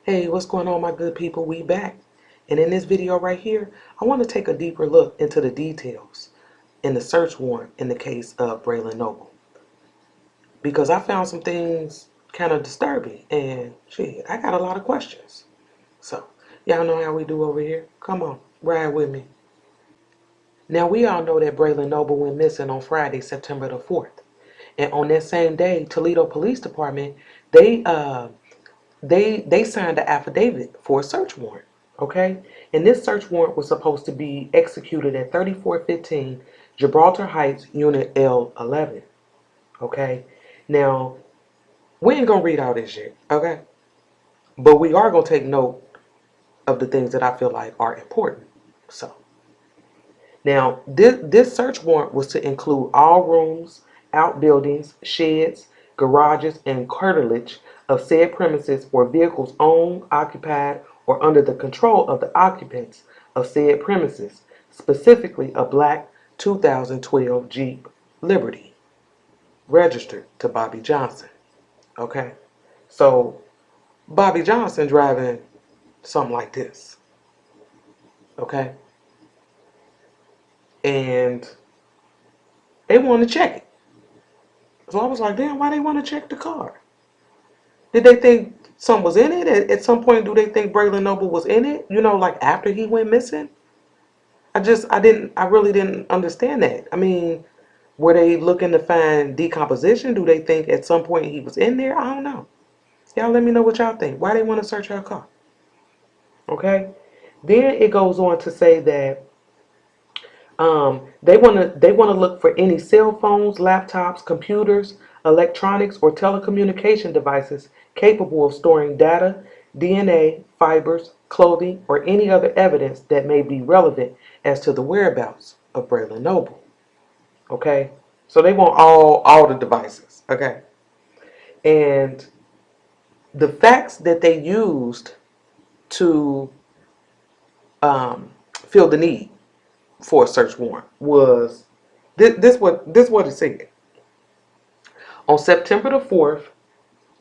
Hey, what's going on, my good people? We back. And in this video right here, I want to take a deeper look into the details in the search warrant in the case of Braylen Noble. Because I found some things kind of disturbing and shit, I got a lot of questions. So, y'all know how we do over here. Come on, ride with me. Now, we all know that Braylen Noble went missing on Friday, September the 4th. And on that same day, Toledo Police Department, they signed an affidavit for a search warrant. Okay, and this search warrant was supposed to be executed at 3415 Gibraltar Heights, Unit L11. Okay, now we ain't gonna read all this shit. Okay, but we are gonna take note of the things that I feel like are important. So now this search warrant was to include all rooms, outbuildings, sheds, garages, and curtilage of said premises or vehicles owned, occupied, or under the control of the occupants of said premises, specifically a black 2012 Jeep Liberty, registered to Bobby Johnson. Okay? So, Bobby Johnson driving something like this. Okay? And they want to check it. So I was like, damn, why they want to check the car? Did they think something was in it? At some point, do they think Braylen Noble was in it? You know, like after he went missing? I really didn't understand that. I mean, were they looking to find decomposition? Do they think at some point he was in there? I don't know. Y'all let me know what y'all think. Why they want to search her car? Okay? Then it goes on to say that they want to look for any cell phones, laptops, computers, electronics, or telecommunication devices capable of storing data, DNA, fibers, clothing, or any other evidence that may be relevant as to the whereabouts of Braylen Noble. Okay, so they want all the devices. Okay, and the facts that they used to feel the need for a search warrant was this what it said. On September the 4th,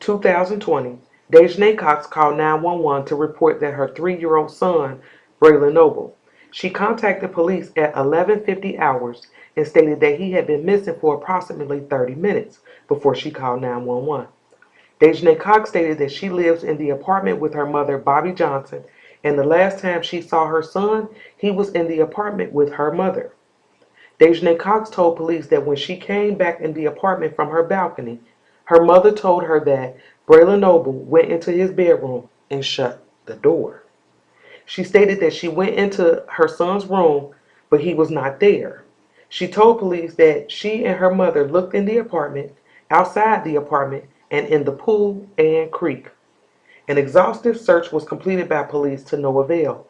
2020, Dejanay Cox called 911 to report that her 3-year-old son, Braylen Noble. She contacted police at 11:50 hours and stated that he had been missing for approximately 30 minutes before she called 911. Dejanay Cox stated that she lives in the apartment with her mother, Bobby Johnson, and the last time she saw her son, he was in the apartment with her mother. Dejanay Cox told police that when she came back in the apartment from her balcony, her mother told her that Braylen Noble went into his bedroom and shut the door. She stated that she went into her son's room, but he was not there. She told police that she and her mother looked in the apartment, outside the apartment, and in the pool and creek. An exhaustive search was completed by police to no avail.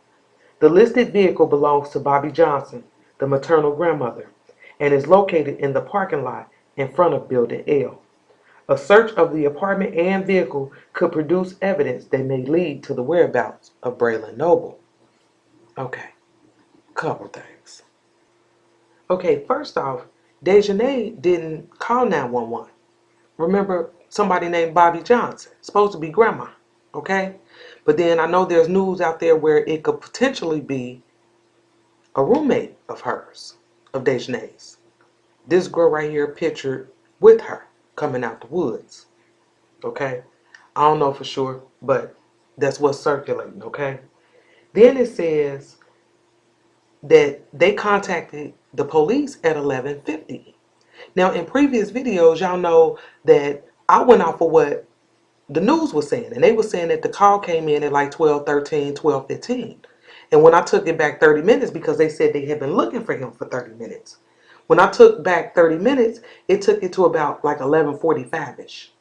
The listed vehicle belongs to Bobby Johnson, the maternal grandmother, and is located in the parking lot in front of Building L. A search of the apartment and vehicle could produce evidence that may lead to the whereabouts of Braylen Noble. Okay, couple things. Okay, first off, Dejanay didn't call 911. Remember, somebody named Bobby Johnson, supposed to be grandma. Okay? But then I know there's news out there where it could potentially be a roommate of hers, of Dejanay's. This girl right here pictured with her coming out the woods. Okay? I don't know for sure, but that's what's circulating, okay? Then it says that they contacted the police at 11:50. Now, in previous videos, y'all know that I went off of what the news was saying, and they were saying that the call came in at like 12:13, 12:15. And when I took it back 30 minutes, because they said they had been looking for him for 30 minutes. When I took back 30 minutes, it took it to about like 11:45-ish.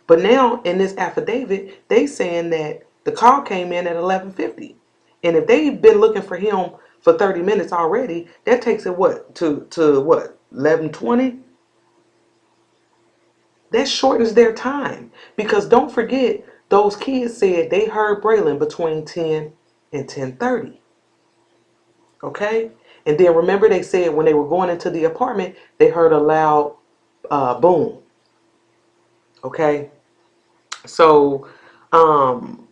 But now in this affidavit, they saying that the call came in at 11:50. And if they've been looking for him for 30 minutes already, that takes it what? To what? 11:20? That shortens their time. Because don't forget, those kids said they heard Braylen between 10 and 10:30. Okay? And then remember they said when they were going into the apartment, they heard a loud boom. Okay? So, um,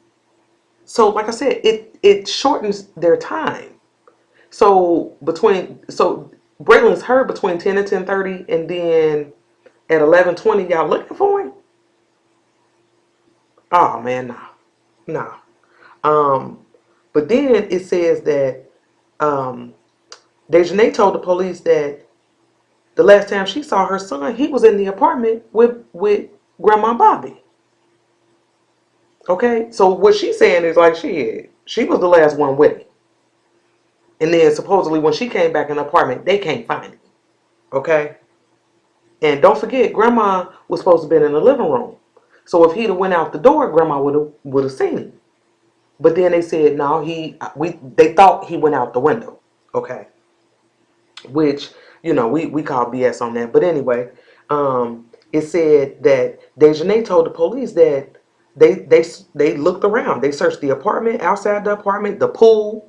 So like I said, it shortens their time. So Braylen's heard between 10 and 10:30, and then at 11:20, y'all looking for him? Oh man, nah, nah. But then it says that Dejanay told the police that the last time she saw her son, he was in the apartment with Grandma Bobby. Okay, so what she's saying is like she was the last one with him, and then supposedly when she came back in the apartment, they can't find him. Okay, and don't forget, Grandma was supposed to be in the living room, so if he'd have went out the door, Grandma would have seen him. But then they said no, they thought he went out the window. Okay, which we call BS on that. But anyway, it said that Dejanay told the police that they looked around, they searched the apartment, outside the apartment, the pool,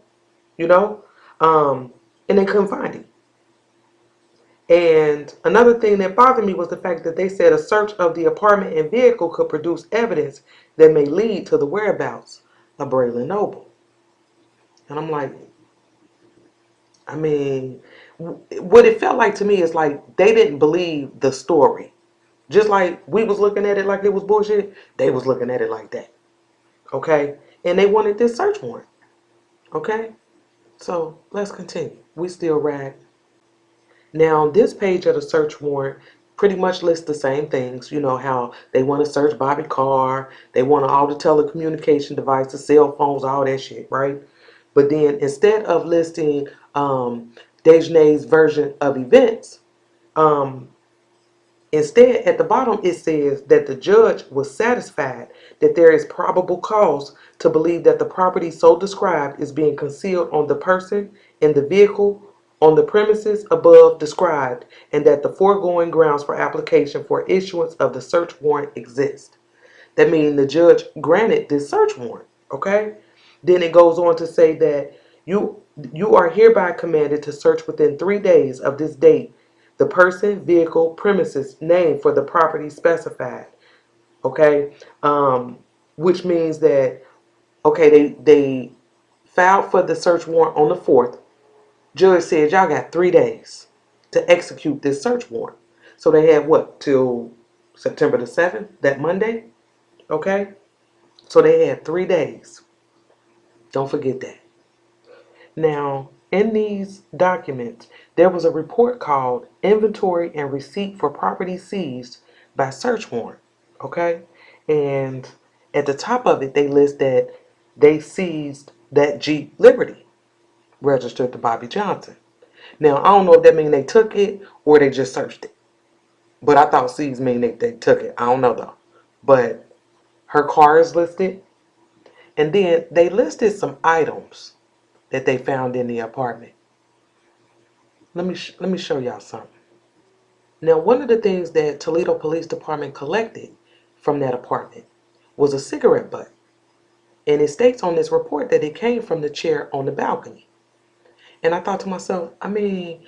you know, um, and they couldn't find him. And another thing that bothered me was the fact that they said a search of the apartment and vehicle could produce evidence that may lead to the whereabouts of Braylen Noble. And I'm like, I mean, what it felt like to me is like they didn't believe the story. Just like we was looking at it like it was bullshit, they was looking at it like that. Okay? And they wanted this search warrant. Okay? So let's continue. We still rag. Now, this page of the search warrant pretty much lists the same things. You know how they want to search Bobby Carr, they want all the telecommunication devices, cell phones, all that shit, right? But then instead of listing Dejanay's version of events, um, instead at the bottom it says that the judge was satisfied that there is probable cause to believe that the property so described is being concealed on the person in the vehicle on the premises above described, and that the foregoing grounds for application for issuance of the search warrant exist. That means the judge granted this search warrant. Okay. Then it goes on to say that you are hereby commanded to search within 3 days of this date the person, vehicle, premises name for the property specified. Okay. Which means that they filed for the search warrant on the 4th. Judge said y'all got 3 days to execute this search warrant. So they had what till September the 7th, that Monday? Okay. So they had 3 days. Don't forget that. Now, in these documents, there was a report called Inventory and Receipt for Property Seized by Search Warrant. Okay? And at the top of it, they list that they seized that Jeep Liberty registered to Bobby Johnson. Now, I don't know if that means they took it or they just searched it. But I thought seized mean they took it. I don't know though. But her car is listed. And then they listed some items that they found in the apartment. Let me show y'all something. Now, one of the things that Toledo Police Department collected from that apartment was a cigarette butt. And it states on this report that it came from the chair on the balcony. And I thought to myself, I mean,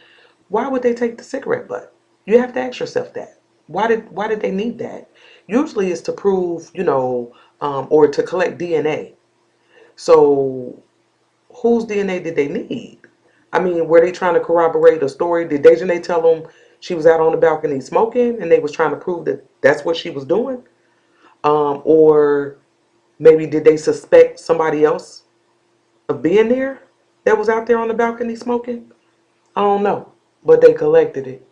why would they take the cigarette butt? You have to ask yourself that. Why did they need that? Usually it's to prove, or to collect DNA. So whose DNA did they need? I mean, were they trying to corroborate a story? Did Dejanay tell them she was out on the balcony smoking and they was trying to prove that that's what she was doing? Or maybe did they suspect somebody else of being there that was out there on the balcony smoking? I don't know, but they collected it.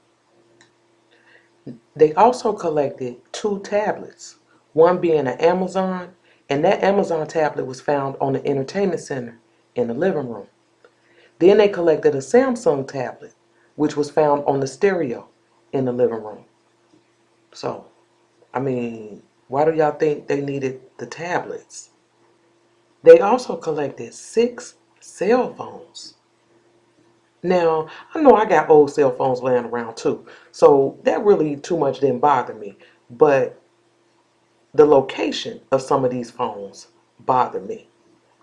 They also collected 2 tablets, one being an Amazon, and that Amazon tablet was found on the entertainment center in the living room. Then they collected a Samsung tablet, which was found on the stereo in the living room. So, I mean, why do y'all think they needed the tablets? They also collected 6 cell phones. Now, I know I got old cell phones laying around too, so that really too much didn't bother me. But the location of some of these phones bothered me.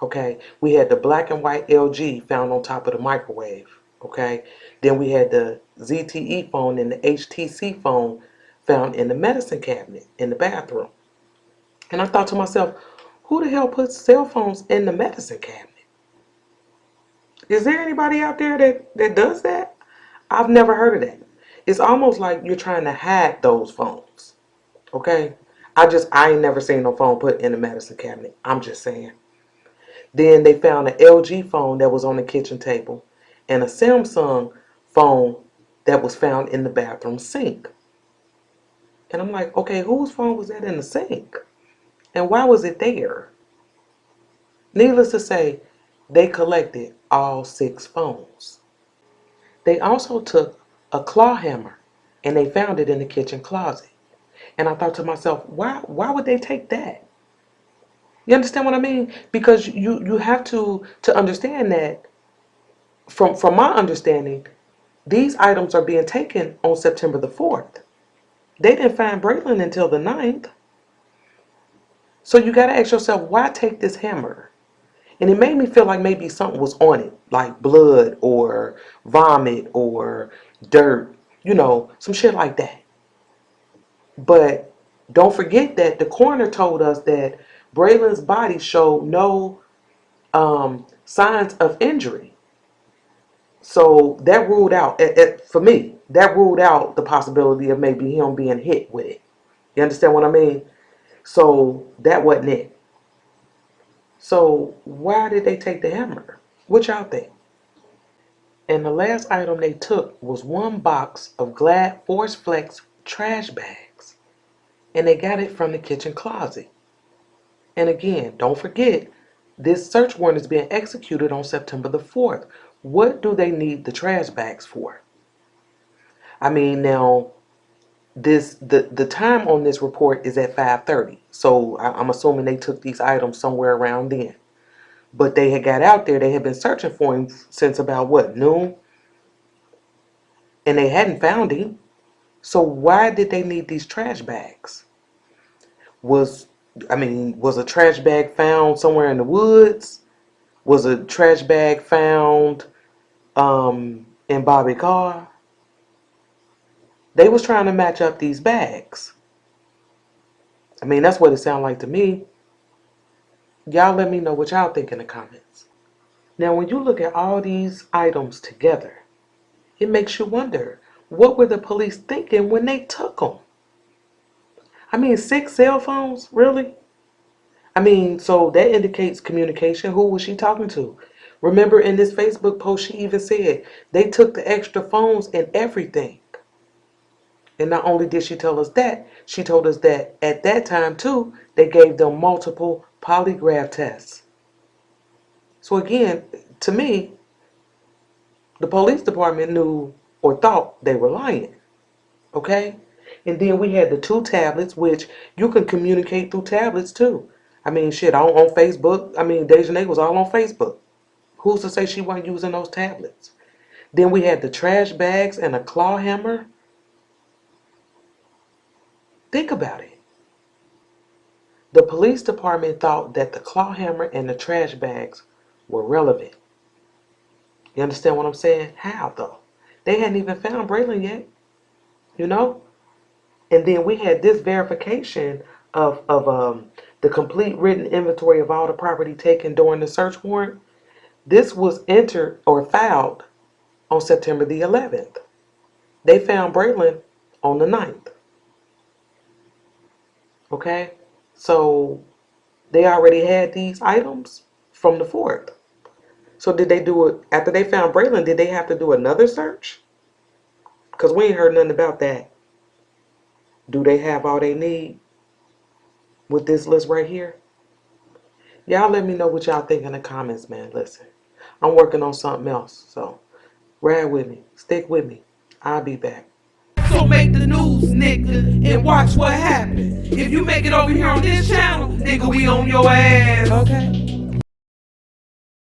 Okay, we had the black and white LG found on top of the microwave. Okay, then we had the ZTE phone and the HTC phone found in the medicine cabinet in the bathroom. And I thought to myself, Who the hell puts cell phones in the medicine cabinet? Is there anybody out there that does that? I've never heard of that. It's almost like you're trying to hide those phones. Okay? I ain't never seen no phone put in the medicine cabinet. I'm just saying. Then they found an LG phone that was on the kitchen table and a Samsung phone that was found in the bathroom sink. And I'm like, okay, whose phone was that in the sink? And why was it there? Needless to say, they collected all 6 phones. They also took a claw hammer and they found it in the kitchen closet. And I thought to myself, why would they take that? You understand what I mean? Because you have to understand that from my understanding, these items are being taken on September the 4th. They didn't find Braylen until the 9th. So you got to ask yourself, why take this hammer? And it made me feel like maybe something was on it, like blood or vomit or dirt, some shit like that. But don't forget that the coroner told us that Braylen's body showed no signs of injury. So that ruled out, for me, that ruled out the possibility of maybe him being hit with it. You understand what I mean? So that wasn't it. So why did they take the hammer? What y'all think? And the last item they took was one box of Glad Force Flex trash bags. And they got it from the kitchen closet. And again, don't forget, this search warrant is being executed on September the 4th. What do they need the trash bags for? I mean, now, the time on this report is at 5:30. So I'm assuming they took these items somewhere around then. But they had got out there, they had been searching for him since about what, noon? And they hadn't found him. So why did they need these trash bags? Was a trash bag found somewhere in the woods? Was a trash bag found in Bobby car? They was trying to match up these bags. I mean, that's what it sounded like to me. Y'all let me know what y'all think in the comments. Now, when you look at all these items together, it makes you wonder, what were the police thinking when they took them? I mean, 6 cell phones? Really? I mean, so that indicates communication. Who was she talking to? Remember in this Facebook post, she even said they took the extra phones and everything. And not only did she tell us that, she told us that at that time too, they gave them multiple polygraph tests. So again, to me, the police department knew or thought they were lying. Okay? And then we had the 2 tablets, which you can communicate through tablets too. I mean, shit, on Facebook. I mean, Dejanay was all on Facebook. Who's to say she wasn't using those tablets? Then we had the trash bags and a claw hammer. Think about it. The police department thought that the claw hammer and the trash bags were relevant. You understand what I'm saying? How though? They hadn't even found Braylen yet. And then we had this verification of the complete written inventory of all the property taken during the search warrant. This was entered or filed on September the 11th. They found Braylen on the 9th. Okay? So they already had these items from the 4th. So did they do it, after they found Braylen, did they have to do another search? Because we ain't heard nothing about that. Do they have all they need with this list right here? Y'all let me know what y'all think in the comments, man. Listen, I'm working on something else, so ride with me. Stick with me. I'll be back. So make the news, nigga, and watch what happens. If you make it over here on this channel, nigga, we on your ass. Okay.